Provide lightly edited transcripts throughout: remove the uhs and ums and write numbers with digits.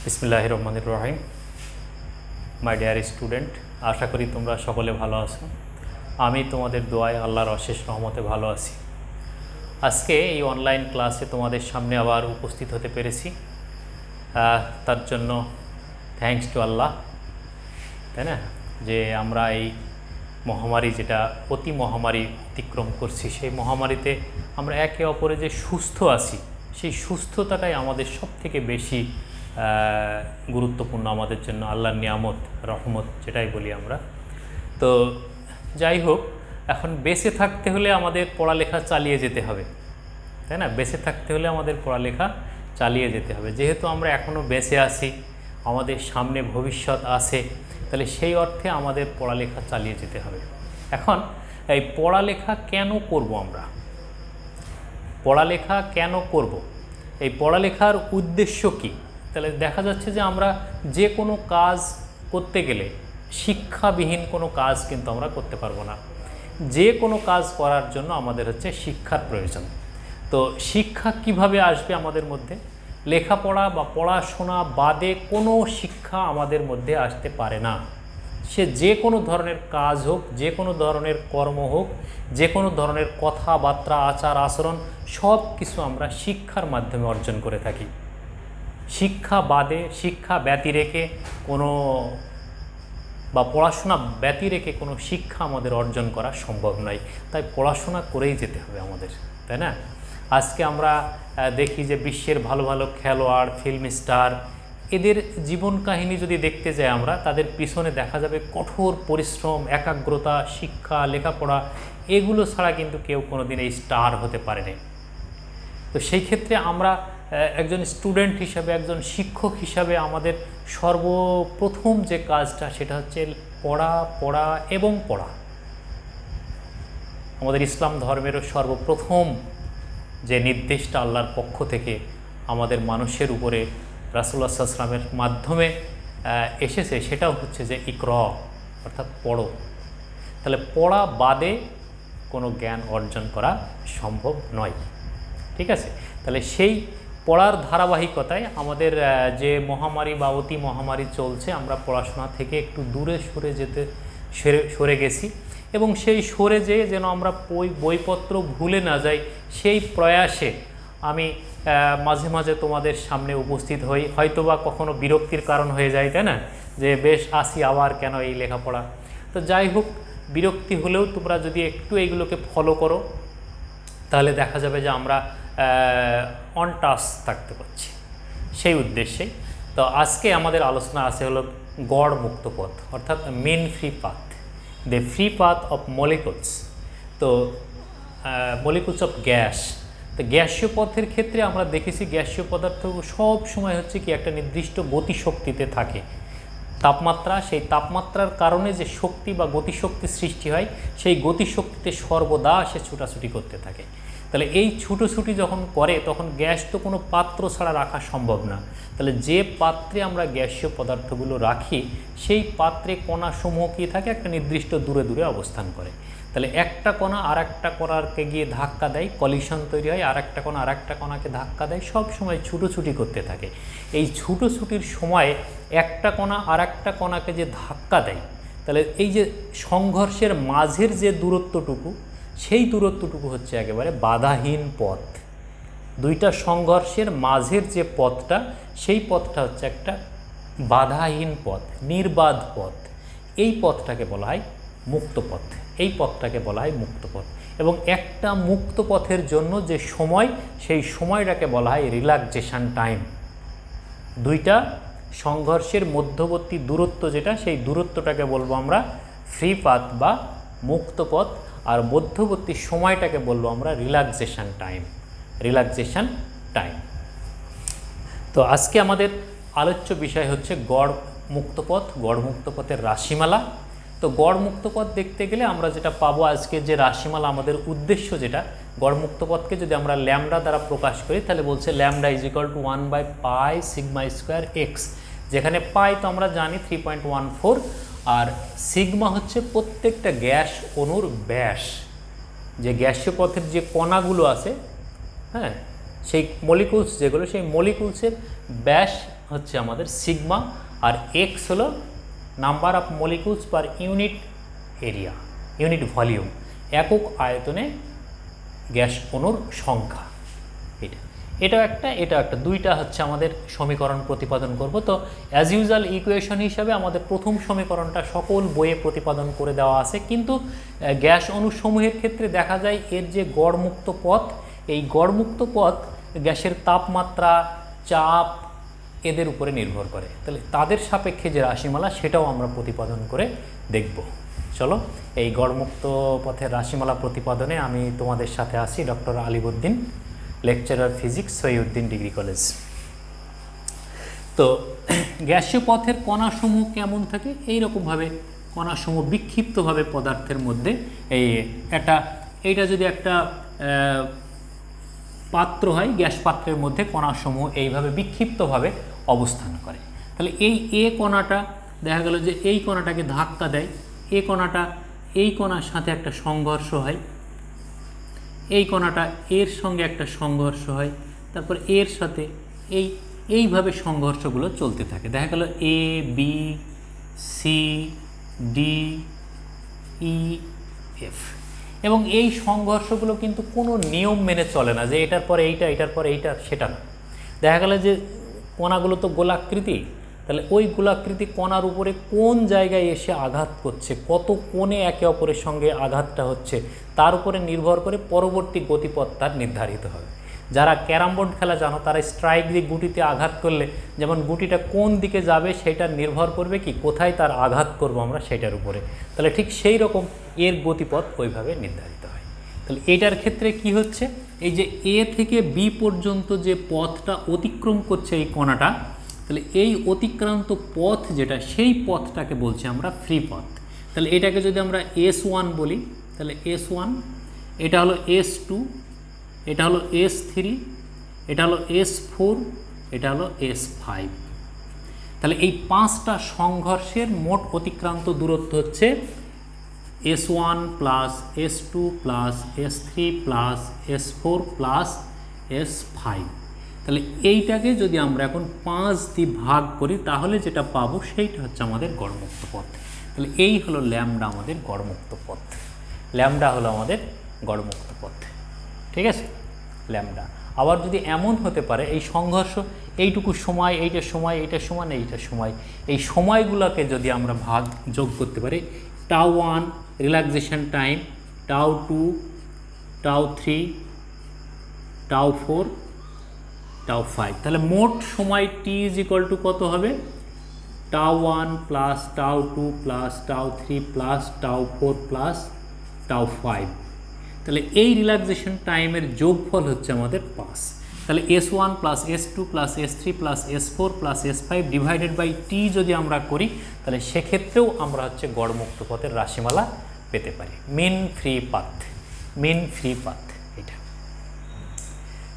বিসমিল্লাহির রহমানির রহিম। My dear student, আশা করি তোমরা সকলে ভালো আছো। আমি তোমাদের দোয়ায় আল্লাহর অশেষ রহমতে ভালো আছি। আজকে এই অনলাইন ক্লাসে তোমাদের সামনে আবার উপস্থিত হতে পেরেছি, তার জন্য থ্যাঙ্কস টু আল্লাহ, তাই না? যে আমরা এই মহামারী, যেটা অতি মহামারী অতিক্রম করছি, সেই মহামারীতে আমরা একে অপরে যে সুস্থ আছি, সেই সুস্থতাটাই আমাদের সব থেকে বেশি গুরুত্বপূর্ণ আমাদের জন্য, আল্লাহর নিয়ামত, রহমত যেটাই বলি আমরা। তো যাই হোক, এখন বেঁচে থাকতে হলে আমাদের পড়ালেখা চালিয়ে যেতে হবে, তাই না? বেঁচে থাকতে হলে আমাদের পড়ালেখা চালিয়ে যেতে হবে। যেহেতু আমরা এখনও বেঁচে আছি, আমাদের সামনে ভবিষ্যৎ আছে, তাহলে সেই অর্থে আমাদের পড়ালেখা চালিয়ে যেতে হবে। এখন এই পড়ালেখা কেন করব আমরা? পড়ালেখা কেন করব? এই পড়ালেখার উদ্দেশ্য কী? তাহলে দেখা যাচ্ছে যে আমরা যে কোনো কাজ করতে গেলে শিক্ষাবিহীন কোনো কাজ কিন্তু আমরা করতে পারবো না। যে কোনো কাজ করার জন্য আমাদের হচ্ছে শিক্ষার প্রয়োজন। তো শিক্ষা কিভাবে আসবে আমাদের মধ্যে? লেখাপড়া বা পড়াশোনা বাদে কোনো শিক্ষা আমাদের মধ্যে আসতে পারে না। সে যে কোনো ধরনের কাজ হোক, যে কোনো ধরনের কর্ম হোক, যে কোনো ধরনের কথাবার্তা, আচার আচরণ, সব কিছু আমরা শিক্ষার মাধ্যমে অর্জন করে থাকি। শিক্ষা বাদে, শিক্ষা ব্যতি রেখে কোনো বা পড়াশোনা ব্যতি রেখে কোনো শিক্ষা আমাদের অর্জন করা সম্ভব নয়। তাই পড়াশোনা করেই যেতে হবে আমাদের, তাই না? আজকে আমরা দেখি যে বিশ্বের ভালো ভালো খেলোয়াড়, ফিল্ম স্টার, এদের জীবন কাহিনী যদি দেখতে যাই আমরা, তাদের পিছনে দেখা যাবে কঠোর পরিশ্রম, একাগ্রতা, শিক্ষা, লেখাপড়া, এগুলো ছাড়া কিন্তু কেউ কোনো দিন এই স্টার হতে পারেনি। তো সেই ক্ষেত্রে আমরা একজন স্টুডেন্ট হিসাবে, একজন শিক্ষক হিসাবে আমাদের সর্বপ্রথম যে কাজটা, সেটা হচ্ছে পড়া, পড়া এবং পড়া। আমাদের ইসলাম ধর্মেরও সর্বপ্রথম যে নির্দেশটা আল্লাহর পক্ষ থেকে আমাদের মানুষের উপরে রাসূলুল্লাহ সাল্লাল্লাহু আলাইহি ওয়াসাল্লামের মাধ্যমে এসেছে, সেটাও হচ্ছে যে ইকরা, অর্থাৎ পড়ো। তাহলে পড়া বাদে কোনো জ্ঞান অর্জন করা সম্ভব নয়, ঠিক আছে? তাহলে সেই পড়ার ধারাবাহিকতায় আমাদের যে মহামারী বা অতি মহামারী চলছে, আমরা পড়াশোনা থেকে একটু দূরে সরে গেছি, এবং সেই সরে যেয়ে যেন আমরা বইপত্র ভুলে না যাই, সেই প্রয়াসে আমি মাঝে মাঝে তোমাদের সামনে উপস্থিত হই। হয়তোবা কখনো বিরক্তির কারণ হয়ে যায়, তাই না? যে বেশ আসি, আবার কেন এই লেখাপড়া। তো যাই হোক, বিরক্তি হলেও তোমরা যদি একটু এইগুলোকে ফলো করো, তাহলে দেখা যাবে যে আমরা অন টাচ থাকতে পারছি, সেই উদ্দেশ্যেই। তো আজকে আমাদের আলোচনা আছে হলো গড় মুক্ত পথ, অর্থাৎ mean free path, the free path of molecules. তো মলিকুলস অফ গ্যাস। তো গ্যাসীয় পথের ক্ষেত্রে আমরা দেখেছি গ্যাসীয় পদার্থ সব সময় হচ্ছে কি একটা নির্দিষ্ট গতিশক্তিতে থাকে। তাপমাত্রা, সেই তাপমাত্রার কারণে যে শক্তি বা গতিশক্তি সৃষ্টি হয়, সেই গতিশক্তিতে সর্বদা সে ছুটাছুটি করতে থাকে। তাহলে এই ছুটোছুটি যখন করে, তখন গ্যাস তো কোনো পাত্র ছাড়া রাখা সম্ভব না। তাহলে যে পাত্রে আমরা গ্যাসীয় পদার্থগুলো রাখি, সেই পাত্রে কণাসমূহ কী থাকে, একটা নির্দিষ্ট দূরে দূরে অবস্থান করে। তাহলে একটা কণা আর একটা কণাকে গিয়ে ধাক্কা দেয়, কলিশন তৈরি হয়, আর একটা কণা আর একটা কণাকে ধাক্কা দেয়, সব সময় ছুটোছুটি করতে থাকে। এই ছুটোছুটির সময় একটা কণা আর একটা কণাকে যে ধাক্কা দেয়, তাহলে এই যে সংঘর্ষের মাঝের যে দূরত্বটুকু, সেই দূরত্বটুকু হচ্ছে একেবারে বাধাহীন পথ। দুইটা সংঘর্ষের মাঝের যে পথটা, সেই পথটা হচ্ছে একটা বাধাহীন পথ, নির্বাধ পথ। এই পথটাকে বলা হয় মুক্ত পথ, এই পথটাকে বলা হয় মুক্ত পথ। এবং একটা মুক্ত পথের জন্য যে সময়, সেই সময়টাকে বলা হয় রিল্যাক্সেশন টাইম। দুইটা সংঘর্ষের মধ্যবর্তী দূরত্ব যেটা, সেই দূরত্বটাকে বলবো আমরা ফ্রি পাথ বা মুক্ত পথ, আর মধ্যবর্তী সময়টাকে বলবো আমরা রিল্যাক্সেশন টাইম, রিল্যাক্সেশন টাইম। তো আজকে আমাদের আলোচ্য বিষয় হচ্ছে গড় মুক্ত পথ, গড় মুক্ত পথের রাশিমালা। তো গড় মুক্ত পথ দেখতে গেলে আমরা যেটা পাবো, আজকে যে রাশিমালা, আমাদের উদ্দেশ্য যেটা, গড় মুক্ত পথকে যদি আমরা ল্যামডা দ্বারা প্রকাশ করি, তাহলে বলছে lambda is equal to 1/π sigma square X, যেখানে পাই তো আমরা জানি 3.14, আর সিগমা হচ্ছে প্রত্যেকটা গ্যাস অণুর ব্যাস। যে গ্যাসীয় পথের যে কণাগুলো আছে, হ্যাঁ, সেই মলিকুলস যেগুলো, সেই মলিকুলসের ব্যাস হচ্ছে আমাদের সিগমা, আর এক্স হলো number of molecules per unit area, unit volume, একক আয়তনে গ্যাস অণুর সংখ্যা। এটাও একটা দুইটা হচ্ছে আমাদের সমীকরণ প্রতিপাদন করব। তো অ্যাজ ইউজুয়াল ইকুয়েশন হিসাবে আমাদের প্রথম সমীকরণটা সকল বইয়ে প্রতিপাদন করে দেওয়া আছে, কিন্তু গ্যাস অণুসমূহের ক্ষেত্রে দেখা যায় এর যে গড়মুক্ত পথ, এই গড়মুক্ত পথ গ্যাসের তাপমাত্রা, চাপ এদের উপরে নির্ভর করে। তাহলে তাদের সাপেক্ষে যে রাশিমালা সেটাও আমরা প্রতিপাদন করে দেখব। চলো এই গড়মুক্ত পথের রাশিমালা প্রতিপাদনে আমি তোমাদের সাথে আছি, doctor Alibuddin, lecturer physics, Saiyeduddin degree college. তো গ্যাসীয় পথের কণাসমূহ কেমন থাকে? এইরকমভাবে কণাসমূহ বিক্ষিপ্তভাবে পদার্থের মধ্যে এইটা যদি একটা পাত্র হয়, গ্যাস পাত্রের মধ্যে কণাসমূহ এইভাবে বিক্ষিপ্তভাবে অবস্থান করে। তাহলে এই কণাটা দেখা গেল যে এই কণাটাকে ধাক্কা দেয়, এই কণার সাথে একটা সংঘর্ষ হয়, এই কণাটা এর সঙ্গে একটা সংঘর্ষ হয়, তারপর এর সাথে এইভাবে সংঘর্ষগুলো চলতে থাকে। দেখা গেল এ, বি, সি, ডি, ই, এফ, এবং এই সংঘর্ষগুলো কিন্তু কোনো নিয়ম মেনে চলে না যে এটার পরে এইটা, এটার পরে এইটা, সেটা না। দেখা গেল যে কণাগুলো তো গোলাকৃতি, তাহলে ওই গোলাকৃতি কণার উপরে কোন জায়গায় এসে আঘাত করছে, কত কোণে একে অপরের সঙ্গে আঘাতটা হচ্ছে, তার উপরে নির্ভর করে পরবর্তী গতিপথ তার নির্ধারিত হবে। যারা ক্যারাম বোর্ড খেলা জানো তারা স্ট্রাইক দিয়ে গুটিতে আঘাত করলে যেমন গুটিটা কোন দিকে যাবে সেটা নির্ভর করবে কি, কোথায় তার আঘাত করব আমরা সেটার উপরে। তাহলে ঠিক সেই রকম এর গতিপথ ওইভাবে নির্ধারিত হয়। তাহলে এটার ক্ষেত্রে কি হচ্ছে, এই যে এ থেকে বি পর্যন্ত যে পথটা অতিক্রম করছে এই কণাটা, তাহলে এই অতিক্রান্ত পথ যেটা, সেই পথটাকে বলছি আমরা ফ্রি পথ। তাহলে এটাকে যদি আমরা S1 বলি, তাহলে S1, এটা হলো S2, এটা হলো S3, এটা হলো S4, এটা হলো S5। তাহলে এই পাঁচটা সংঘর্ষের মোট অতিক্রান্ত দূরত্ব হচ্ছে S1 plus S2 plus S3 plus S4 plus S5। তাহলে এইটাকে যদি আমরা এখন 5 দিয়ে ভাগ করি তাহলে যেটা পাবো সেইটা হচ্ছে আমাদের গড়মুক্ত পথ। তাহলে এই হলো ল্যামডা, আমাদের গড়মুক্ত পথ। ল্যামডা হলো আমাদের গড়মুক্ত পথ, ঠিক আছে, ল্যামডা। আবার যদি এমন হতে পারে এই সংঘর্ষ এইটুকু সময়, এইটার সময়, এইটার সময়, এইটার সময়, এই সময়গুলোকে যদি আমরা যোগ করতে পারি, tau 1 relaxation time, tau 2, tau 3, tau 4, tau 5, তাহলে মোট সময় t ইজ ইকুয়াল টু কত হবে, tau 1 plus tau 2 plus tau 3 plus tau 4 plus tau 5। তাহলে এই রিল্যাক্সেশন টাইমের যোগফল হচ্ছে আমাদের 5। তাহলে S1 plus S2 plus S3 plus S4 plus S5 divided by t যদি আমরা করি তাহলে সেক্ষেত্রেও আমরা হচ্ছে গড়মুক্ত পথের রাশিমালা পেতে পারি, মিন ফ্রি পাথ এটা।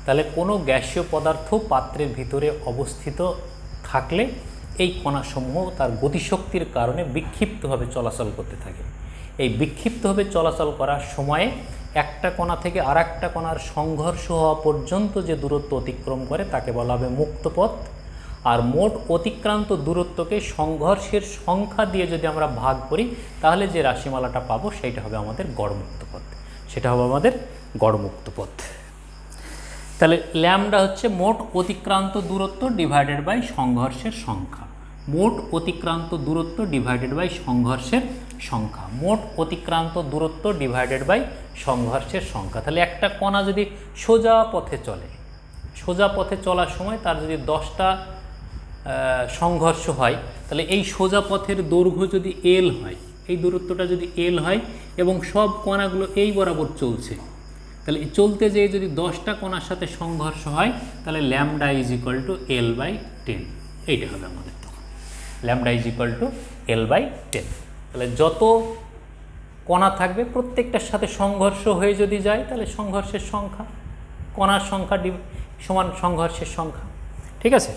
তাহলে কোনো গ্যাসীয় পদার্থ পাত্রের ভিতরে অবস্থিত থাকলে এই কণাসমূহ তার গতিশক্তির কারণে বিক্ষিপ্তভাবে চলাচল করতে থাকে। এই বিক্ষিপ্তভাবে চলাচল করার সময়ে একটা কণা থেকে আর একটা কণার সংঘর্ষ হওয়া পর্যন্ত যে দূরত্ব অতিক্রম করে তাকে বলা হবে মুক্ত পথ। আর মোট অতিক্রান্ত দূরত্বকে সংঘর্ষের সংখ্যা দিয়ে যদি আমরা ভাগ করি তাহলে যে রাশিমালাটা পাবো সেইটা হবে আমাদের গড়মুক্ত পথ, সেটা হবে আমাদের গড়মুক্ত পথ। তাহলে ল্যামডা হচ্ছে মোট অতিক্রান্ত দূরত্ব ডিভাইডেড বাই সংঘর্ষের সংখ্যা, মোট অতিক্রান্ত দূরত্ব ডিভাইডেড বাই সংঘর্ষের সংখ্যা, মোট অতিক্রান্ত দূরত্ব ডিভাইডেড বাই সংঘর্ষের সংখ্যা। তাহলে একটা কণা যদি সোজা পথে চলে, সোজা পথে চলার সময় তার যদি 10টা সংঘর্ষ হয় তাহলে এই সোজা পথের দৈর্ঘ্য যদি L হয়, এই দূরত্বটা যদি L হয় এবং সব কণাগুলো এই বরাবর চলছে, তাহলে চলতে যেয়ে যদি 10টা কণার সাথে সংঘর্ষ হয় তাহলে lambda is equal two L/10, এইটা হবে আমাদের তখন lambda is equal two L/10। তাহলে যত কণা থাকবে প্রত্যেকটার সাথে সংঘর্ষ হয়ে যদি যায় তাহলে সংঘর্ষের সংখ্যা, কণার সংখ্যা সমান সংঘর্ষের সংখ্যা, ঠিক আছে।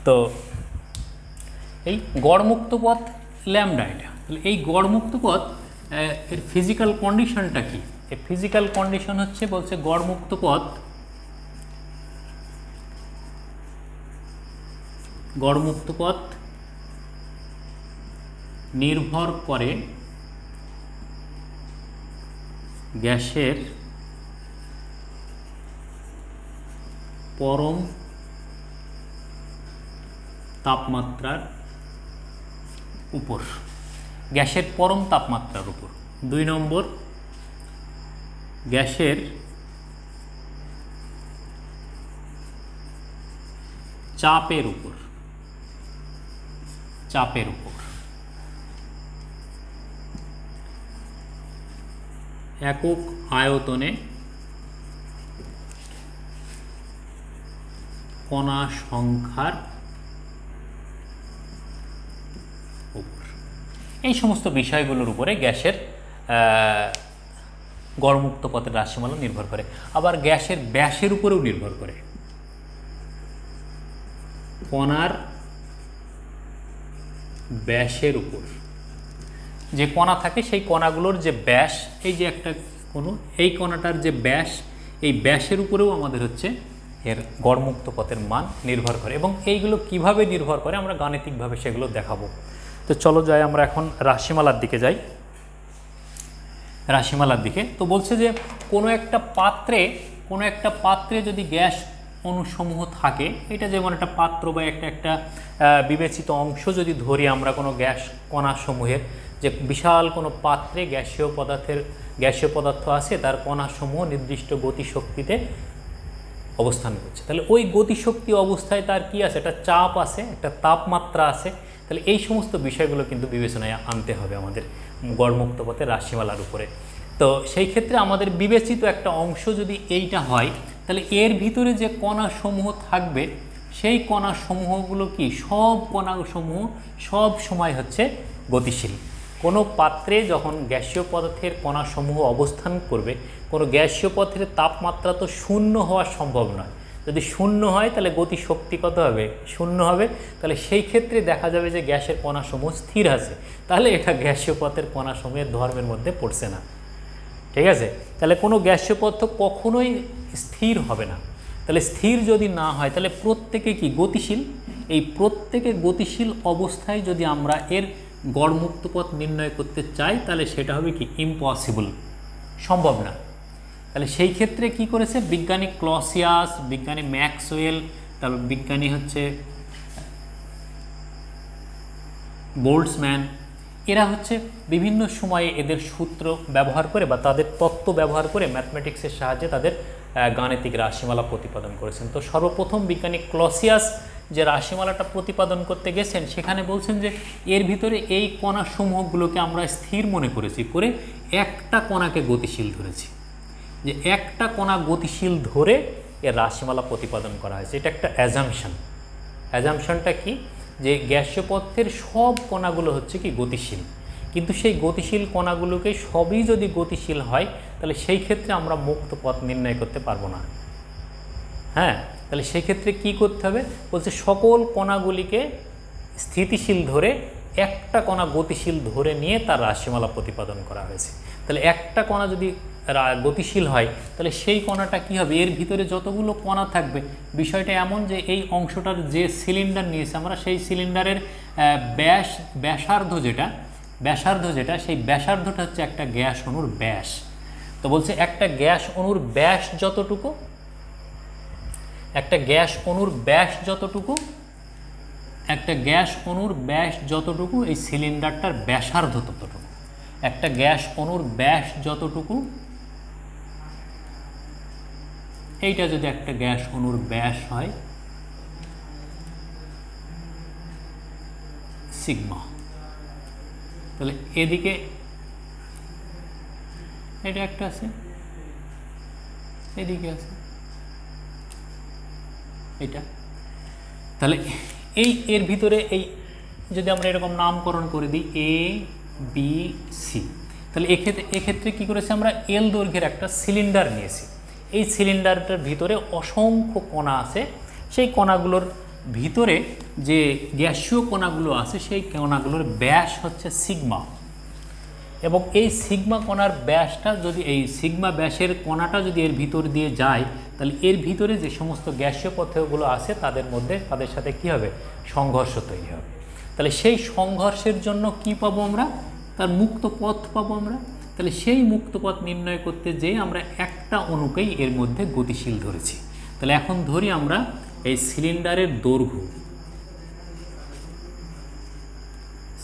তো এই গড়মুক্ত পথ ল্যামডা এটা, তাহলে এই গড়মুক্ত পথ এর ফিজিক্যাল কন্ডিশনটা কি? এই ফিজিক্যাল কন্ডিশন হচ্ছে বলছে গড়মুক্ত পথ নির্ভর করে গ্যাসের পরম তাপমাত্রার উপর। গ্যাসের পরম তাপমাত্রার উপর। 2 নম্বর, গ্যাসের চাপের উপর। একক আয়তনে কণা সংখ্যার উপর। এই সমস্ত বিষয়গুলোর উপরে গ্যাসের গড়মুক্ত পথের রাশিমালা নির্ভর করে। আবার গ্যাসের ব্যাসের উপরেও নির্ভর করে। কণার ব্যাসের উপর যে কণা থাকে সেই কণাগুলোর যে ব্যাস, এই যে একটা কোনো এই কণাটার যে ব্যাস, এই ব্যাসের উপরেও আমাদের হচ্ছে এর গড়মুক্ত পথের মান নির্ভর করে। এবং এইগুলো কিভাবে নির্ভর করে আমরা গাণিতিকভাবে সেগুলো দেখাবো। তো চলো যাই আমরা এখন রাশিমালার দিকে যাই। রাশিমালার দিকে তো বলছে যে কোনো একটা পাত্রে যদি গ্যাস অণুসমূহ থাকে, এটা যেমন একটা পাত্র বা একটা বিবেচিত অংশ যদি ধরি আমরা কোনো গ্যাস কণাসমূহের, যে বিশাল কোনো পাত্রে গ্যাসীয় পদার্থ আছে, তার কণাসমূহ নির্দিষ্ট গতিশক্তিতে অবস্থান করছে। তাহলে ওই গতিশক্তি অবস্থায় তার কি আছে? একটা চাপ আছে, একটা তাপমাত্রা আছে। তাহলে এই সমস্ত বিষয়গুলো কিন্তু বিবেচনায় আনতে হবে আমাদের গড়মুক্ত পথের রাশিমালার উপরে। তো সেই ক্ষেত্রে আমাদের বিবেচিত একটা অংশ যদি এইটা হয়, তাহলে এর ভিতরে যে কণাসমূহ থাকবে সেই কণাসমূহগুলো কি? সব কণাসমূহ সব সময় হচ্ছে গতিশীল। কোনো পাত্রে যখন গ্যাসীয় পদার্থের কণাসমূহ অবস্থান করবে, কোনো গ্যাসীয় পদার্থের তাপমাত্রা তো শূন্য হওয়া সম্ভব নয়। যদি শূন্য হয় তাহলে গতিশক্তি কত হবে? শূন্য হবে। তাহলে সেই ক্ষেত্রে দেখা যাবে যে গ্যাসের কণাসমূহ স্থির আছে। তাহলে এটা গ্যাসীয় পদার্থের কণাসমূহের ধর্মের মধ্যে পড়ছে না। ঠিক আছে? তাহলে কোনো গ্যাসীয় পদার্থ কখনোই স্থির হবে না। তাহলে স্থির যদি না হয় তাহলে প্রত্যেকে কি? গতিশীল। এই প্রত্যেকে গতিশীল অবস্থায় যদি আমরা এর গড়মুক্ত পথ নির্ণয় করতে চাই, তাহলে সেটা হবে কি? ইম্পসিবল, সম্ভব না। তাহলে সেই ক্ষেত্রে কি করেছে বিজ্ঞানী ক্লসিয়াস, বিজ্ঞানী ম্যাক্সওয়েল, তারপর বিজ্ঞানী হচ্ছে বোল্টজম্যান, এরা হচ্ছে বিভিন্ন সময়ে এদের সূত্র ব্যবহার করে বা তাদের তত্ত্ব ব্যবহার করে ম্যাথমেটিক্সের সাহায্যে তাদের গাণিতিক রাশিমালা প্রতিপাদন করেছেন। তো সর্বপ্রথম বিজ্ঞানী ক্লসিয়াস যে রাশিমালাটা প্রতিপাদন করতে গেছেন, সেখানে বলছেন যে এর ভিতরে এই কণাসমূহগুলোকে আমরা স্থির মনে করেছি, করে একটা কণাকে গতিশীল ধরেছি। যে একটা কণা গতিশীল ধরে এর রাশিমালা প্রতিপাদন করা হয়েছে। এটা একটা অ্যাজাম্পশন। অ্যাজাম্পশনটা কি? যে গ্যাসীয় পদার্থের সব কণাগুলো হচ্ছে কি? গতিশীল। কিন্তু সেই গতিশীল কণাগুলোকে সবই যদি গতিশীল হয়, তাহলে সেই ক্ষেত্রে আমরা মুক্ত পথ নির্ণয় করতে পারবো না। হ্যাঁ, তাহলে সেই ক্ষেত্রে কি করতে হবে? বলছে সকল কণাগুলিকে স্থিতিশীল ধরে একটা কণা গতিশীল ধরে নিয়ে তার রাশিমালা প্রতিপাদন করা হয়েছে। তাহলে একটা কণা যদি গতিশীল হয়, তাহলে সেই কণাটা কি হবে? এর ভিতরে যতগুলো কণা থাকবে, বিষয়টা এমন যে এই অংশটার যে সিলিন্ডার নিয়েছে আমরা, সেই সিলিন্ডারের ব্যাসার্ধ যেটা সেই ব্যাসার্ধটা হচ্ছে একটা গ্যাস অণুর ব্যাস। তো বলছে একটা গ্যাস অণুর ব্যাস যতটুকু, একটা গ্যাস অণুর ব্যাস যতটুকু এই সিলিন্ডারটার ব্যাসার্ধ ততটুকু। একটা গ্যাস অণুর ব্যাস যতটুকু, এইটা যদি একটা গ্যাস অণুর ব্যাস হয় সিগমা, তাহলে এদিকে এটা একটা আছে, এদিকে আছে এটা। তাহলে এর ভিতরে এই যদি আমরা এরকম নামকরণ করে দিই এ বি সি, তাহলে এক্ষেত্রে কী করেছি আমরা? এল দৈর্ঘ্যের একটা সিলিন্ডার নিয়েছি। এই সিলিন্ডারটার ভিতরে অসংখ্য কণা আছে। সেই কণাগুলোর ভিতরে যে গ্যাসীয় কণাগুলো আছে, সেই কণাগুলোর ব্যাস হচ্ছে সিগমা। এবং এই সিগমা কণার ব্যাসটা যদি এই সিগমা ব্যাসের কণাটা যদি এর ভিতর দিয়ে যায়, তাহলে এর ভিতরে যে সমস্ত গ্যাসীয় পদার্থগুলো আছে তাদের সাথে কি হবে, সংঘর্ষ তৈরি হবে। তাহলে সেই সংঘর্ষের জন্য কি পাবো আমরা, তার মুক্ত পথ পাবো আমরা। তাহলে সেই মুক্ত পথ নির্ণয় করতে যেয়ে আমরা একটা অণুকেই এর মধ্যে গতিশীল ধরেছি। তাহলে এখন ধরি আমরা এই সিলিন্ডারের দৈর্ঘ্য,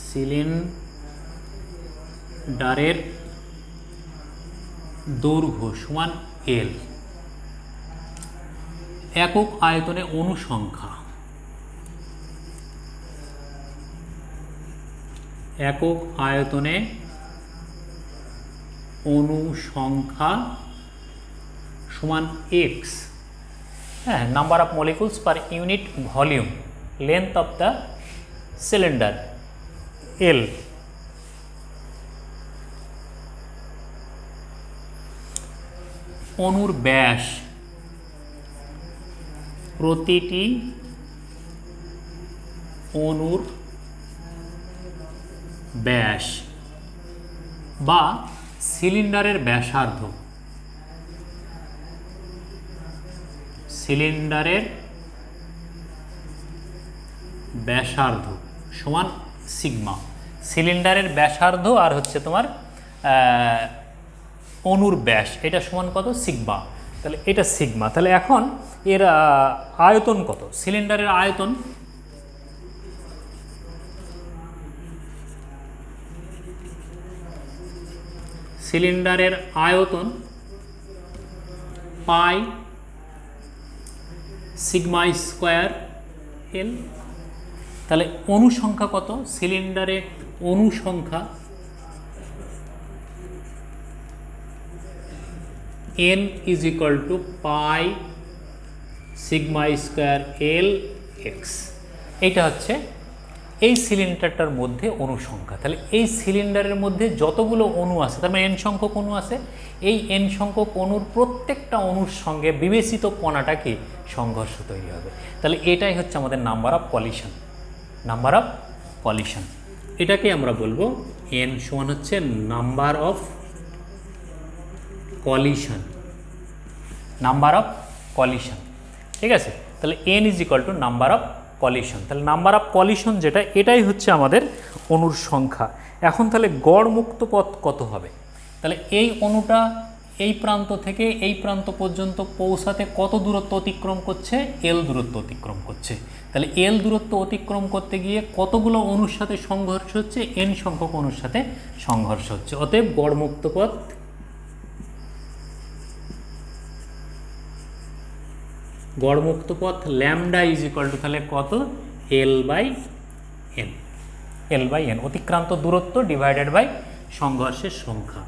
সিলিন্ডারের দৈর্ঘ্য সমান L, একক আয়তনে অণু সংখ্যা, একক আয়তনে অণু সংখ্যা সমান x, হ্যাঁ, number of molecules per unit volume, length of the cylinder L। অণুর ব্যাস, প্রতিটি অণুর ব্যাস বা সিলিন্ডারের ব্যাসার্ধ, সিলিন্ডারের ব্যাসার্ধ সমান সিগমা। সিলিন্ডারের ব্যাসার্ধ আর হচ্ছে তোমার অণুর ব্যাস, এটা সমান কত, সিগমা। তাহলে এটা সিগমা। তাহলে এখন এর আয়তন কত, সিলিন্ডারের আয়তন, সিলিন্ডারের আয়তন পাই সিগমা স্কোয়ার L। তাহলে অণু সংখ্যা কত, সিলিন্ডারে অণু সংখ্যা N is equal two pi sigma square L x। এইটা হচ্ছে এই সিলিন্ডারটার মধ্যে অণু সংখ্যা। তাহলে এই সিলিন্ডারের মধ্যে যতগুলো অণু আছে, তার মানে n সংখ্যক অণু আছে, এই n সংখ্যক অণুর প্রত্যেকটা অণুর সঙ্গে বিবেচিত কণাটা কি সংঘর্ষ তৈরি হবে। তাহলে এটাই হচ্ছে আমাদের number of collision, number of collision. এটাকে আমরা বলবো n সমান হচ্ছে number of collision, number of collision, ঠিক আছে। তাহলে n is equal two number of collision. তাহলে নাম্বার অফ কলিশন যেটা, এটাই হচ্ছে আমাদের অণুর সংখ্যা। এখন তাহলে গড় মুক্ত পথ কত হবে, তাহলে এই অণুটা এই প্রান্ত থেকে এই প্রান্ত পর্যন্ত পৌঁছাতে কত দূরত্ব অতিক্রম করছে, L দূরত্ব অতিক্রম করছে। তাহলে L দূরত্ব অতিক্রম করতে গিয়ে কতগুলো অণুর সাথে সংঘর্ষ হচ্ছে, n সংখ্যক অণুর সাথে সংঘর্ষ হচ্ছে। অতএব গড় মুক্ত পথ গড়মুক্ত পথ ল্যামডা ইজ ইকুয়াল টু তাহলে কত, L/N, L/N অতিক্রান্ত দূরত্ব ডিভাইডেড বাই সংঘর্ষের সংখ্যা,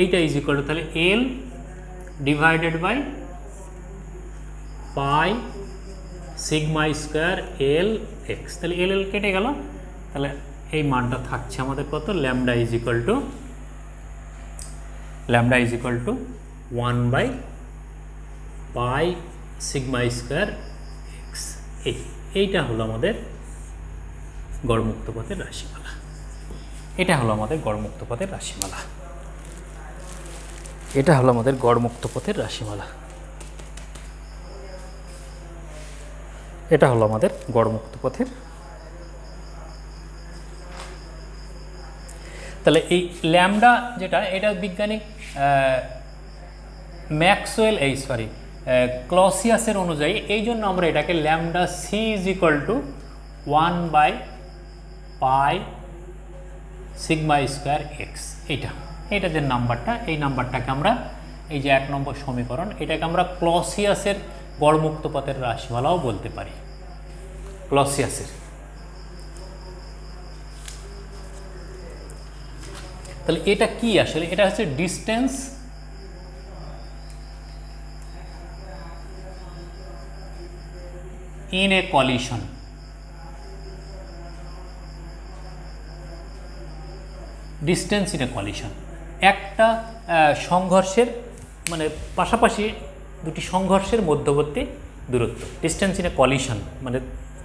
এইটা ইজ ইকুয়াল টু তাহলে L divided by pi sigma square L x। তাহলে L কেটে গেল, তাহলে এই মানটা থাকছে আমাদের কত, ল্যামডা ইজ ইকুয়াল টু 1/পাই সিগমা স্কোয়ার এক্স। এইটা হলো আমাদের গড়মুক্ত পথের রাশিমালা, এটা হলো আমাদের গড়মুক্ত পথের রাশিমালা, এটা হলো আমাদের গড়মুক্ত পথের রাশিমালা, এটা হলো আমাদের গড়মুক্ত পথের। তাহলে এই ল্যামডা যেটা, এটা বিজ্ঞানিক ম্যাক্সওয়েল ক্লসিয়াসের অনুযায়ী, এই জন্য আমরা এটাকে lambda C is equal to 1/পাই সিগমা স্কোয়ার এক্স। এইটা যে নাম্বারটা, এই নাম্বারটাকে আমরা, এই যে 1 নম্বর সমীকরণ, এটাকে আমরা ক্লসিয়াসের গড়মুক্ত পথের রাশিমালাও বলতে পারি, ক্লসিয়াসের। তাহলে এটা কি আসলে, এটা হচ্ছে distance in a collision, distance in a collision, একটা সংঘর্ষের মানে পাশাপাশি দুটি সংঘর্ষের মধ্যবর্তী দূরত্ব, ডিস্টেন্স ইন এ কলিশন মানে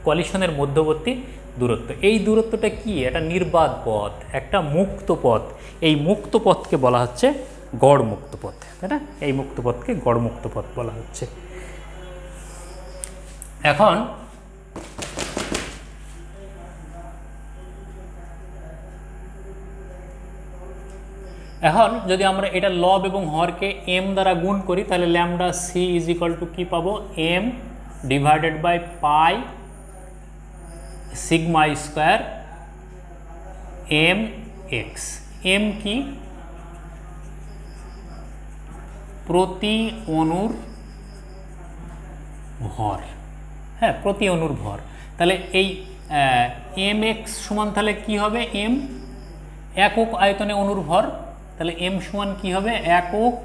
কলিশনের মধ্যবর্তী দূরত্ব। এই দূরত্বটা কি? এটা নির্বাত পথ, একটা মুক্ত পথ। এই মুক্ত পথকে বলা হচ্ছে গড় মুক্ত পথ, তাই না? এই মুক্ত পথকে গড় মুক্ত পথ বলা হচ্ছে। এখন যদি আমরা এটা লব এবং হরকে এম দ্বারা গুণ করি, তাহলে lambda C is equal to কী পাবো? M divided by pi sigma square M X. M কি? প্রতি অণুর ভর, হ্যাঁ, প্রতি অণুর ভর। তাহলে এই এম এক্স সমান তাহলে কী হবে? এম একক আয়তনে অণুর ভর, তাহলে এম সমান কী হবে? একক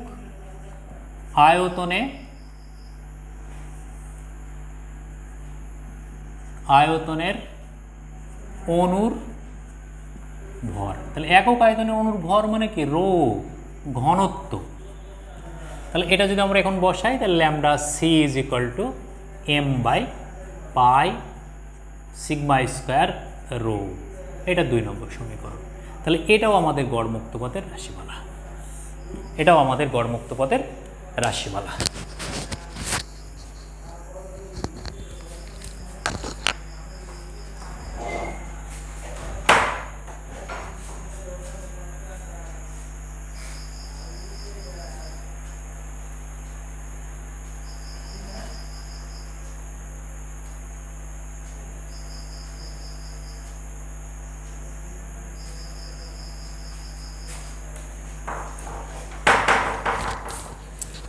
আয়তনের অণুর ভর। তাহলে একক আয়তনের অণুর ভর মানে কি? রো, ঘনত্ব। তাহলে এটা যদি আমরা এখন বসাই, তাহলে lambda C is equal to M by pi sigma square rho. এটা 2 নম্বর সমীকরণ। তাহলে এটাও আমাদের গড় মুক্ত পথের রাশিমালা, এটাও আমাদের গড় মুক্ত পথের রাশিমালা।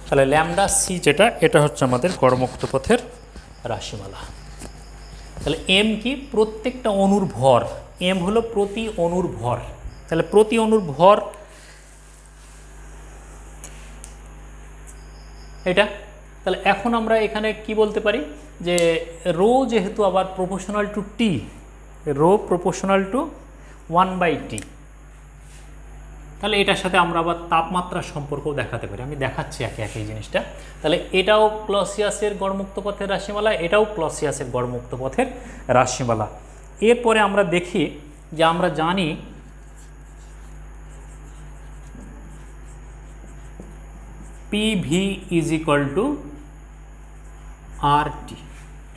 তাহলে ল্যামডা সি যেটা, এটা হচ্ছে আমাদের গড়মুক্ত পথের রাশিমালা। তাহলে এম কি? প্রত্যেকটা অণুর ভর। এম হলো প্রতি অণুর ভর। তাহলে প্রতি অণুর ভর এটা। তাহলে এখন আমরা এখানে কি বলতে পারি? যে রো যেহেতু আবার proportional to T, rho proportional to 1/t, তাহলে এটার সাথে আমরা আবার তাপমাত্রার সম্পর্কও দেখাতে পারি। আমি দেখাচ্ছি একে একে এই জিনিসটা। তাহলে এটাও ক্লসিয়াসের গড়মুক্ত পথের রাশিমালা, এটাও ক্লসিয়াসের গড়মুক্ত পথের রাশিমালা। এরপরে আমরা দেখি যে আমরা জানি PV is equal two RT.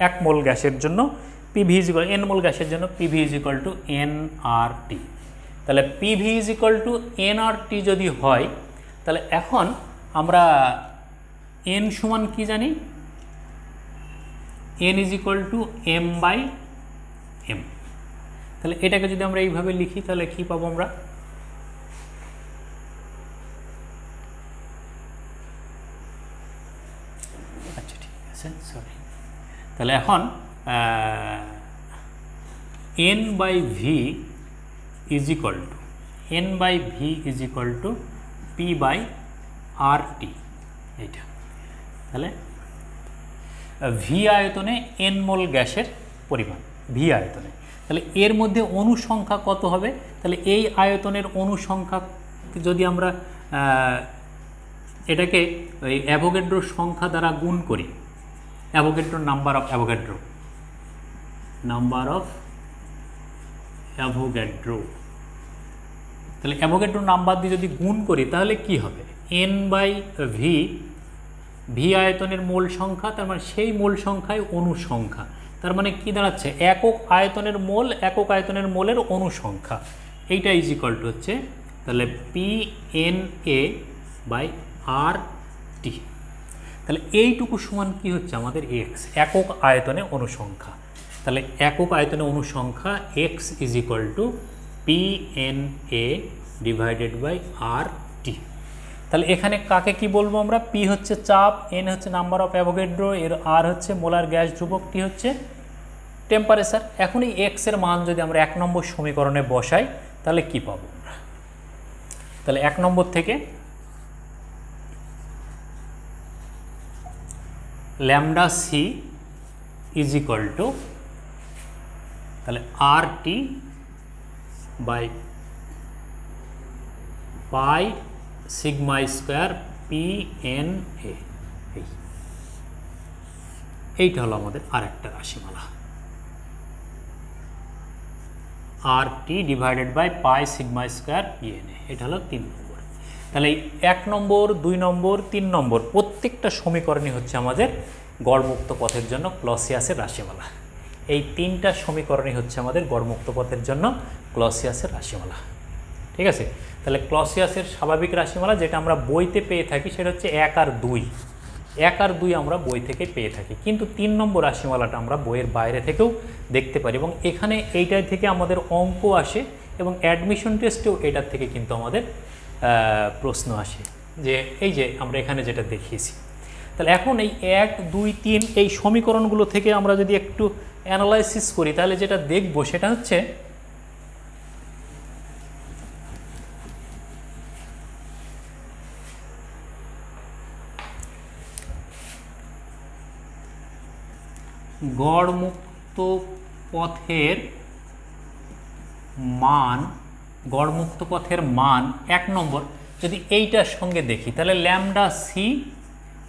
1 মোল গ্যাসের জন্য পিভি ইজ ইকুয়াল, n মোল গ্যাসের জন্য PV is equal two nRT। তাহলে PV is equal two nRT যদি হয়, তাহলে এখন আমরা n সমান কি জানি? n is equal to m by m। তাহলে এটাকে যদি আমরা এইভাবে লিখি, তাহলে কি পাবো আমরা? আচ্ছা, ঠিক আছে, সরি। তাহলে এখন n by V is equal to, n by V is equal to P by R T, এইটা। তাহলে ভি আয়তনে n মোল গ্যাসের পরিমাণ, ভি আয়তনে। তাহলে এর মধ্যে অণু সংখ্যা কত হবে? তাহলে এই আয়তনের অণু সংখ্যা যদি আমরা এটাকে ওই অ্যাভোগাড্রোর সংখ্যা দ্বারা গুণ করি, অ্যাভোগাড্রোর নাম্বার অফ অ্যাভোগাড্রো, তাহলে অ্যাভোগাড্রো নাম্বার দিয়ে যদি গুণ করি, তাহলে কি হবে? n বাই ভি, ভি আয়তনের মোল সংখ্যা, তার মানে সেই মোল সংখ্যায় অণু সংখ্যা। তার মানে কি দাঁড়াচ্ছে? একক আয়তনের মোল, একক আয়তনের মোলের অণু সংখ্যা, এইটা ইজ ইকুয়াল টু হচ্ছে তাহলে PNA বাই RT। তাহলে এইটুকু সমান কি হচ্ছে? আমাদের x, একক আয়তনে অণু সংখ্যা। তাহলে একক আয়তনে অণু সংখ্যা x is equal to PNA divided by RT। তাহলে এখানে কাকে কি বলবো আমরা? P হচ্ছে চাপ, N হচ্ছে নাম্বার অফ অ্যাভোগাড্রো, এর R হচ্ছে মোলার গ্যাস ধ্রুবক, T হচ্ছে টেম্পারেচার। এখন এই x এর মান যদি আমরা 1 নম্বর সমীকরণে বসাই, তাহলে কি পাবো আমরা? তাহলে 1 নম্বর থেকে lambda C is equal to তাহলে RT by pi sigma square PNA। এইটা হলো আমাদের আর একটা রাশিমালা। R T divided by pi sigma square ENA, এটা হলো 3 নম্বর। তাহলে এই 1 নম্বর 2 নম্বর 3 নম্বর প্রত্যেকটা সমীকরণই হচ্ছে আমাদের গড়মুক্ত পথের জন্য ক্লসিয়াসের রাশিমালা। এই 3টা সমীকরণই হচ্ছে আমাদের গড়মুক্ত পথের জন্য ক্লসিয়াসের রাশিমালা। ঠিক আছে, তাহলে ক্লসিয়াসের স্বাভাবিক রাশিমালা যেটা আমরা বইতে পেয়ে থাকি সেটা হচ্ছে 1 আর 2। 1 আর 2 আমরা বই থেকে পেয়ে থাকি, কিন্তু 3 নম্বর রাশিমালাটা আমরা বইয়ের বাইরে থেকেও দেখতে পারি, এবং এখানে এইটার থেকে আমাদের অঙ্ক আসে এবং অ্যাডমিশন টেস্টেও এটার থেকে কিন্তু আমাদের প্রশ্ন আসে, যে এই যে আমরা এখানে যেটা দেখিয়েছি। তাহলে এখন এই 1 2 3 এই সমীকরণগুলো থেকে আমরা যদি একটু অ্যানালাইসিস করি তাহলে যেটা দেখব সেটা হচ্ছে গড়মুক্ত পথের মান, গড়মুক্ত পথের মান 1 নম্বর যদি এইটার সঙ্গে দেখি তাহলে lambda C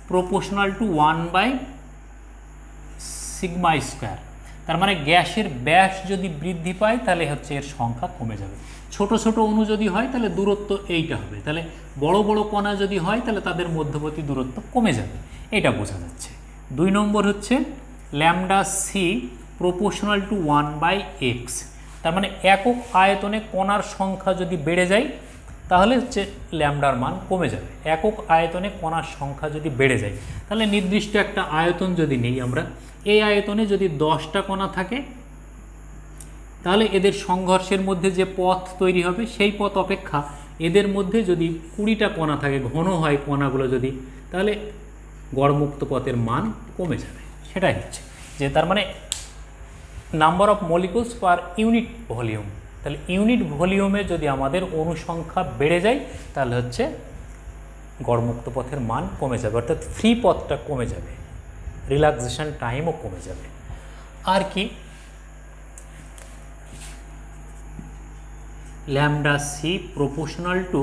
proportional to 1 by sigma square. তার মানে গ্যাসের ব্যাস যদি বৃদ্ধি পায় তাহলে হচ্ছে এর সংখ্যা কমে যাবে। ছোট ছোট অণু যদি হয় তাহলে দূরত্ব এইটা হবে, তাহলে বড় বড় কণা যদি হয় তাহলে তাদের মধ্যবর্তী দূরত্ব কমে যাবে, এটা বোঝা যাচ্ছে। 2 নম্বর হচ্ছে lambda C proportional to 1 by X. তার মানে একক আয়তনে কণার সংখ্যা যদি বেড়ে যায় তাহলে হচ্ছে ল্যামডার মান কমে যাবে। একক আয়তনে কণার সংখ্যা যদি বেড়ে যায় তাহলে নির্দিষ্ট একটা আয়তন যদি নেই আমরা, এই আয়তনে যদি 10টা কণা থাকে তাহলে এদের সংঘর্ষের মধ্যে যে পথ তৈরি হবে সেই পথ অপেক্ষা এদের মধ্যে যদি 20টা কণা থাকে, ঘন হয় কণাগুলো যদি, তাহলে গড়মুক্ত পথের মান কমে যাবে। সেটাই হচ্ছে যে তার মানে number of molecules per unit volume, তাহলে ইউনিট ভলিউমে যদি আমাদের অণু সংখ্যা বেড়ে যায় তাহলে হচ্ছে গড়মুক্ত পথের মান কমে যাবে, অর্থাৎ ফ্রি পথটা কমে যাবে, রিল্যাক্সেশন টাইমও কমে যাবে। আর কি, lambda C proportional to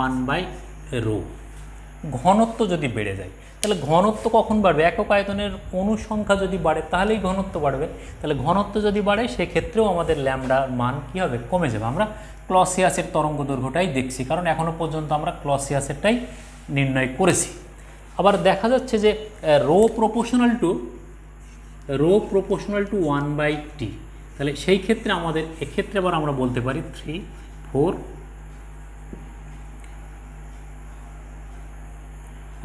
1 by rho. ঘনত্ব যদি বেড়ে যায় তাহলে ঘনত্ব কখন বাড়বে? একক আয়তনের অণু সংখ্যা যদি বাড়ে তাহলেই ঘনত্ব বাড়বে। তাহলে ঘনত্ব যদি বাড়ে সেক্ষেত্রেও আমাদের ল্যামডার মান কী হবে? কমে যাবে। আমরা ক্লসিয়াসের তরঙ্গ দৈর্ঘ্যটাই দেখছি, কারণ এখনও পর্যন্ত আমরা ক্লসিয়াসেরটাই নির্ণয় করেছি। আবার দেখা যাচ্ছে যে rho proportional to 1 by T, তাহলে সেই ক্ষেত্রে আমাদের এক্ষেত্রে আবার আমরা বলতে পারি 3 4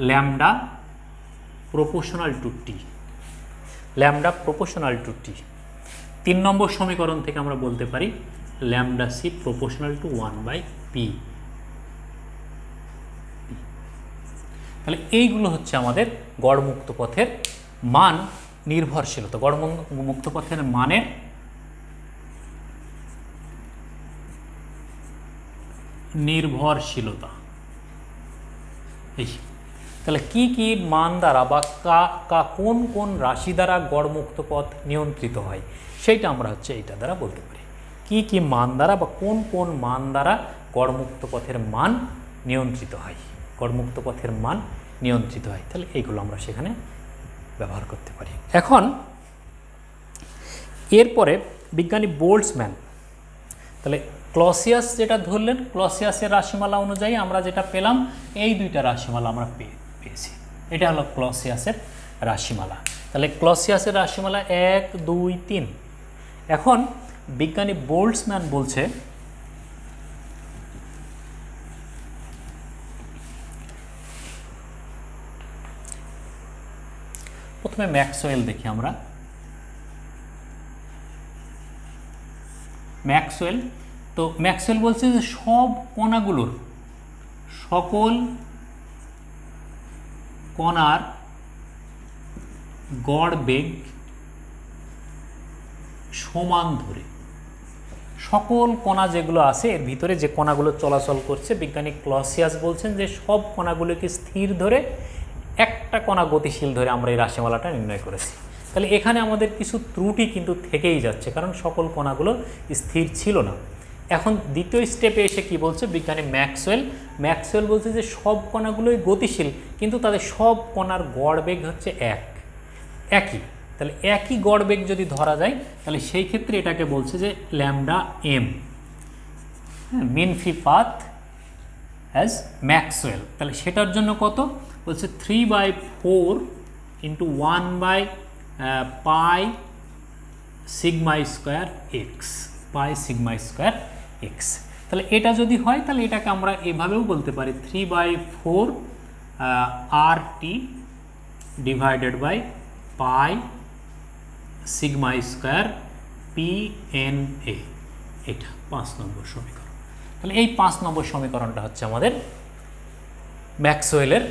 lambda proportional to T, lambda proportional to T. 3 নম্বর সমীকরণ থেকে আমরা বলতে পারি lambda C proportional to 1 by P. তাহলে এইগুলো হচ্ছে আমাদের গড়মুক্ত পথের মান নির্ভরশীলতা, গড়মুক্ত পথের মানের নির্ভরশীলতা। তাহলে কি কি মান দ্বারা বা কোন কোন রাশি দ্বারা গড়মুক্ত পথ নিয়ন্ত্রিত হয় সেইটা আমরা হচ্ছে এইটা দ্বারা বলতে পারি। কি কি মান দ্বারা বা কোন কোন মান দ্বারা গড়মুক্ত পথের মান নিয়ন্ত্রিত হয়, গড়মুক্ত পথের মান নিয়ন্ত্রিত হয়, তাহলে এইগুলো আমরা সেখানে ব্যবহার করতে পারি। এখন এরপরে বিজ্ঞানী বোল্টজম্যান, তাহলে ক্লসিয়াস যেটা ধরলেন, ক্লসিয়াসের রাশিমালা অনুযায়ী আমরা যেটা পেলাম এই দুইটা রাশিমালা আমরা পেয়েছি, এটা হলো ক্লসিয়াসের রাশিমালা। তাহলে ক্লসিয়াসের রাশিমালা 1 2 3। এখন বিজ্ঞানী বোল্টজম্যান বলছে প্রথমে ম্যাক্সওয়েল দেখি আমরা। ম্যাক্সওয়েল, তো ম্যাক্সওয়েল বলছে যে সব কণাগুলোর, সকল কণার গড় বেগ সমান ধরে, সকল কণা যেগুলো আছে এর ভিতরে যে কণাগুলো চলাচল করছে, বিজ্ঞানী ক্লসিয়াস বলছেন যে সব কণাগুলোকে স্থির ধরে একটা কণা গতিশীল ধরে আমরা এই রাশিমালাটা নির্ণয় করেছি। তাহলে এখানে আমাদের কিছু ত্রুটি কিন্তু থেকেই যাচ্ছে, কারণ সকল কণাগুলো স্থির ছিল না। এখন দ্বিতীয় স্টেপে এসে কি বলছে বিজ্ঞানী ম্যাক্সওয়েল বলছে যে সব কণাগুলোই গতিশীল, কিন্তু তাদের সব কণার গড় বেগ হচ্ছে একই। তাহলে একই গড় বেগ যদি ধরা যায় তাহলে সেই ক্ষেত্রে এটাকে বলছে যে ল্যামডা এম, হ্যাঁ, mean free path as Maxwell. তাহলে সেটার জন্য কত বলছে 3/4 ইন্টু 1/পাই sigma square x, pi sigma square x. তাহলে এটা যদি হয় তাহলে এটাকে আমরা এভাবেও বলতে পারি 3/4 RT divided by pi sigma square PNA। এটা 5 নম্বর সমীকরণ। তাহলে এই 5 নম্বর সমীকরণটা হচ্ছে আমাদের ম্যাক্সওয়েলের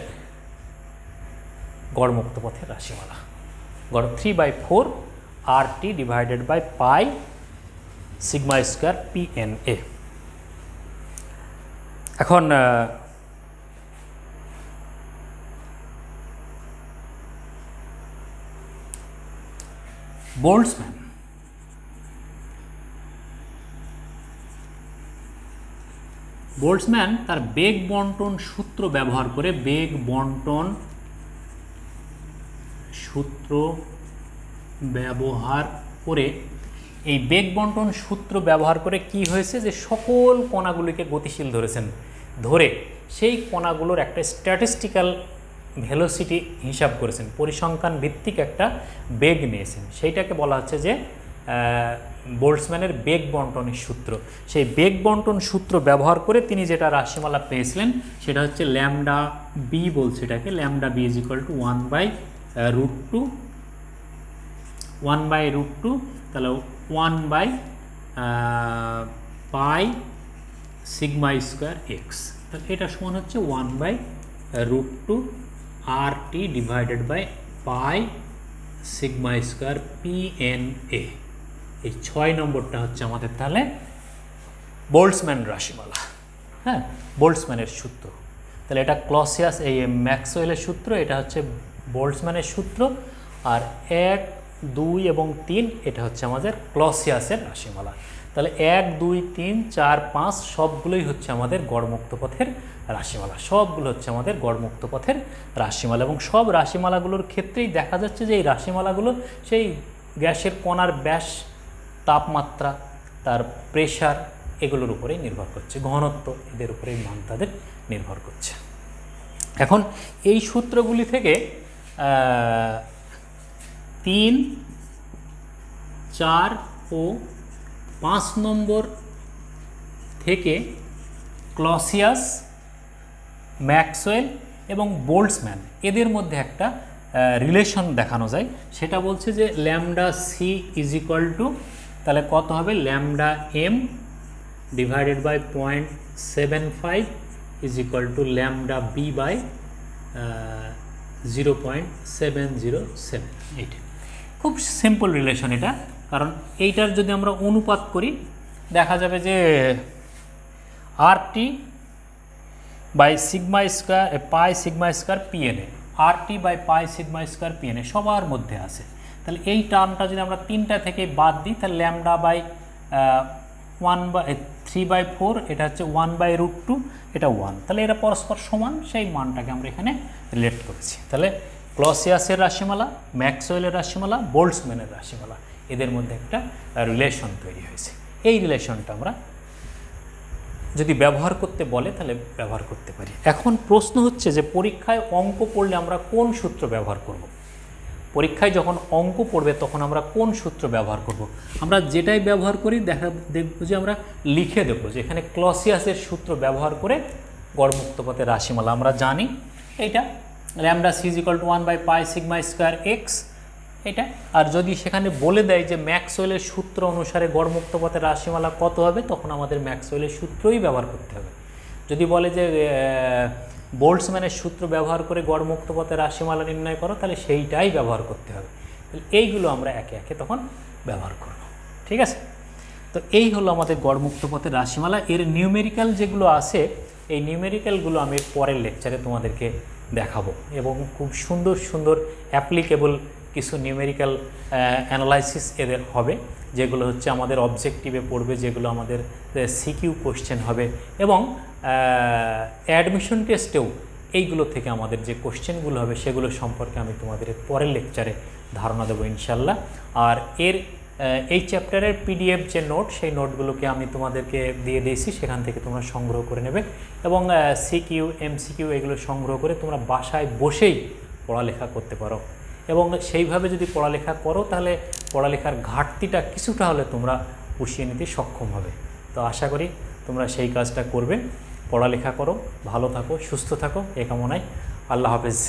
গড়মুক্ত পথের রাশিমালা। গড় 3/4 RT divided by pi sigma square PNA। এখন বোল্টজম্যান তার বেগ বন্টন সূত্র ব্যবহার করে এই বেগ বন্টন সূত্র ব্যবহার করে কি হয়েছে যে সকল কণাগুলিকে গতিশীল ধরেছেন, ধরে সেই কণাগুলোর একটা স্ট্যাটিস্টিক্যাল ভেলোসিটি হিসাব করেছেন, পরিসংখ্যান ভিত্তিক একটা বেগ নিয়েছেন। সেইটাকে বলা হচ্ছে যে বোল্টজম্যানের বেগ বন্টনের সূত্র। সেই বেগ বন্টন সূত্র ব্যবহার করে তিনি যেটা রাশিমালা পেয়েছিলেন সেটা হচ্ছে ল্যামডা বি, বলছে এটাকে lambda B is equal to 1/√2, তাহলে 1/পাই সিগমা স্কোয়ার এক্স। তাহলে এটা সমান হচ্ছে 1/√2 RT divided by pi sigma square PNA। এই 6 নম্বরটা হচ্ছে আমাদের তাহলে বোল্টজম্যান রাশিমালা, হ্যাঁ, বোল্টজম্যানের সূত্র। তাহলে এটা ক্লসিয়াস, এই ম্যাক্সওয়েলের সূত্র, এটা হচ্ছে বোল্টজম্যানের সূত্র, আর 1, 2 এবং 3 এটা হচ্ছে আমাদের ক্লসিয়াসের রাশিমালা। তাহলে 1, 2, 3, 4, 5 সবগুলোই হচ্ছে আমাদের গড়মুক্ত পথের রাশিমালা, সবগুলো হচ্ছে আমাদের গড়মুক্ত পথের রাশিমালা। এবং সব রাশিমালাগুলোর ক্ষেত্রেই দেখা যাচ্ছে যে এই রাশিমালাগুলো সেই গ্যাসের কণার ব্যাস, তাপমাত্রা, তার প্রেশার এগুলোর উপরেই নির্ভর করছে, ঘনত্ব এদের উপরেই মান তাদের নির্ভর করছে। এখন এই সূত্রগুলি থেকে 3, 4 ও 5 নম্বর থেকে ক্লসিয়াস, ম্যাক্সওয়েল এবং বোল্টজম্যান এদের মধ্যে একটা রিলেশন দেখানো যায়। সেটা বলছে যে lambda C is equal to, তাহলে কত হবে, lambda M divided by 0.75 is equal to lambda B by 0.707। এইটা খুব সিম্পল রিলেশন এটা, কারণ এইটার যদি আমরা অনুপাত করি দেখা যাবে যে RT by sigma square pi sigma square PNA, RT by pi sigma square PNA সবার মধ্যে আছে। তাহলে এই টার্মটা যদি আমরা 3টা থেকে বাদ দিই তাহলে ল্যামডা বাই 3/4 এটা হচ্ছে 1/√2, এটা 1, তাহলে এরা পরস্পর সমান, সেই মানটাকে আমরা এখানে রিলেট করেছি। তাহলে ক্লসিয়াসের রাশিমালা, ম্যাক্সওয়েলের রাশিমালা, বোল্টজম্যানের রাশিমালা এদের মধ্যে একটা রিলেশন তৈরি হয়েছে। এই রিলেশনটা আমরা যদি ব্যবহার করতে বলে তাহলে ব্যবহার করতে পারি। এখন প্রশ্ন হচ্ছে যে পরীক্ষায় অঙ্ক পড়লে আমরা কোন সূত্র ব্যবহার করব? পরীক্ষায় যখন অঙ্ক পড়বে তখন আমরা কোন সূত্র ব্যবহার করব? আমরা যেটাই ব্যবহার করি দেখব যে আমরা লিখে দেবো যে এখানে ক্লসিয়াসের সূত্র ব্যবহার করে গড়মুক্ত পথের রাশিমালা আমরা জানি এইটা lambda C is equal to 1/পাই সিগমা স্কোয়ার এক্স এটা। আর যদি সেখানে বলে দেয় যে ম্যাক্সওয়েলের সূত্র অনুসারে গড়মুক্ত পথের রাশিমালা কত হবে, তখন আমাদের ম্যাক্সওয়েলের সূত্রই ব্যবহার করতে হবে। যদি বলে যে বোল্টজম্যানের সূত্র ব্যবহার করে গড়মুক্ত পথের রাশিমালা নির্ণয় করো, তাহলে সেইটাই ব্যবহার করতে হবে। তাহলে এইগুলো আমরা একে একে তখন ব্যবহার করব, ঠিক আছে? তো এই হলো আমাদের গড়মুক্ত পথের রাশিমালা। এর নিউমেরিক্যাল যেগুলো আছে, এই নিউমেরিক্যালগুলো আমি পরের লেকচারে তোমাদেরকে দেখাবো, এবং খুব সুন্দর সুন্দর অ্যাপ্লিকেবল কিছু নিউমেরিক্যাল অ্যানালাইসিস এদের হবে, যেগুলো হচ্ছে আমাদের অবজেক্টিভে পড়বে, যেগুলো আমাদের সিকিউ কোশ্চেন হবে, এবং অ্যাডমিশন টেস্টেও এইগুলো থেকে আমাদের যে কোশ্চেনগুলো হবে সেগুলো সম্পর্কে আমি তোমাদের পরের লেকচারে ধারণা দেবো ইনশাল্লাহ। আর এই চ্যাপ্টারের পিডিএফ যে নোট, সেই নোটগুলোকে আমি তোমাদেরকে দিয়ে দিয়েছি, সেখান থেকে তোমরা সংগ্রহ করে নেবে এবং সিকিউ এমসিকিউ এগুলো সংগ্রহ করে তোমরা বাসায় বসেই পড়ালেখা করতে পারো। এবং সেইভাবে যদি পড়ালেখা করো তাহলে পড়ালেখার ঘাটতিটা কিছুটা হলে তোমরা পুষিয়ে নিতে সক্ষম হবে। তো আশা করি তোমরা সেই কাজটা করবে। পড়ালেখা করো, ভালো থাকো, সুস্থ থাকো, এ কামনায়। আল্লাহ হাফেজ।